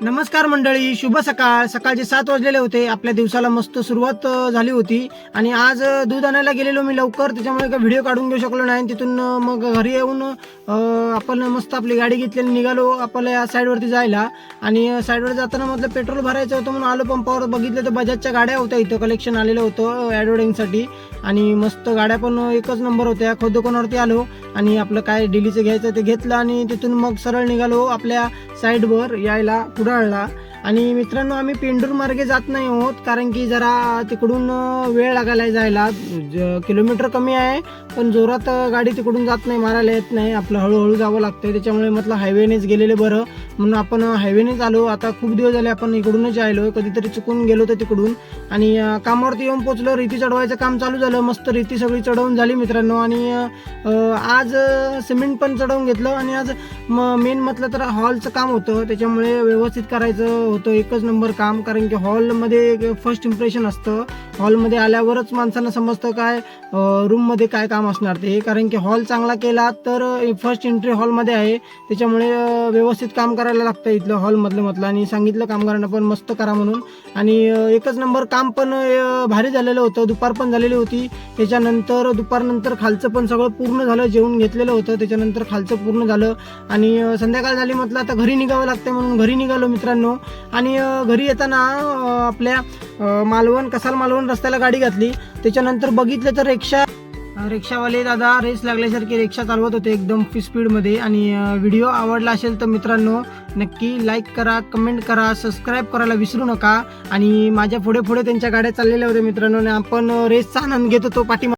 नमस्कार मंडळी, शुभ सकाळ. सकाळचे 7 वाजलेले होते. आपल्या दिवसाला मस्त सुरुवात झाली होती आणि आज दूध आणायला गेलेलो मी लवकर, त्याच्यामुळे काही व्हिडिओ काढून घेऊ शकलो नाही. तिथून मग घरी येऊन आपण मस्त आपली गाडी घेतली, निघालो आपल्या या साईडवरती जायला. आणि साईडवर जाताना म्हटलं पेट्रोल भरायचं होतं म्हणून आलो पंपावर. बघितलं तर बजाजच्या गाड्या होत्या, इथं कलेक्शन आलेलं होतं ॲडव्हर्टाईजसाठी आणि मस्त गाड्या पण एकच नंबर होत्या. दुकानावरती आलो आणि आपलं काय डेलीचं घ्यायचं ते घेतलं आणि तिथून मग सरळ निघालो आपल्या साईडवर यायला कुडाळला. आणि मित्रांनो, आम्ही पेंडूर मार्गे जात नाही आहोत कारण की जरा तिकडून वेळ लागायला जायला. किलोमीटर कमी आहे पण जोरात गाडी तिकडून जात नाही, मारायला येत नाही, आपलं हळूहळू जावं लागतंय. त्याच्यामुळे म्हटलं हायवेनेच गेलेले बरं म्हणून आपण हायवेनेच आलो. आता खूप दिवस झाले आपण इकडूनच आलो, कधीतरी चुकून गेलो तर तिकडून. आणि कामावरती येऊन पोचलो, रेती चढवायचं काम चालू झालं. मस्त रेती सगळी चढवून झाली मित्रांनो. आणि आज सिमेंट पण चढवून घेतलं. आणि आज मेन म्हटलं तर हॉलचं काम होतं, त्याच्यामुळे व्यवस्थित करायचं होतं. एकच नंबर काम, कारण की हॉलमध्ये फर्स्ट इम्प्रेशन असतं. हॉलमध्ये आल्यावरच माणसांना समजतं काय रूममध्ये काय काम असणार ते, कारण की हॉल चांगला केला तर फर्स्ट एंट्री हॉलमध्ये आहे, त्याच्यामुळे व्यवस्थित काम करायला लागतं इथलं हॉलमधलं म्हटलं. आणि सांगितलं कामगारांना पण मस्त करा म्हणून. आणि एकच नंबर काम पण भारी झालेलं होतं. दुपार पण झालेली होती, त्याच्यानंतर दुपारनंतर खालचं पण सगळं पूर्ण झालं. जेवण घेतलेलं होतं, त्याच्यानंतर खालचं पूर्ण झालं. आणि संध्याकाळ झाली म्हटलं आता घरी निघावं लागतं म्हणून घरी निघालो मित्रांनो. आणि घरी येताना आपल्या कसाल मालवण रस्त्याला गाडी घातली. त्याच्यानंतर बघितलं तर रिक्षावाले दादा रेस लागल्यासारखे रिक्षा चालवत होते एकदम स्पीडमध्ये. आणि व्हिडिओ आवडला असेल तर मित्रांनो नक्की लाईक करा, कमेंट करा, सबस्क्राईब करायला विसरू नका. आणि माझ्या पुढे त्यांच्या गाड्या चाललेल्या होत्या मित्रांनो आणि आपण रेसचा आनंद घेत होतो पाठी.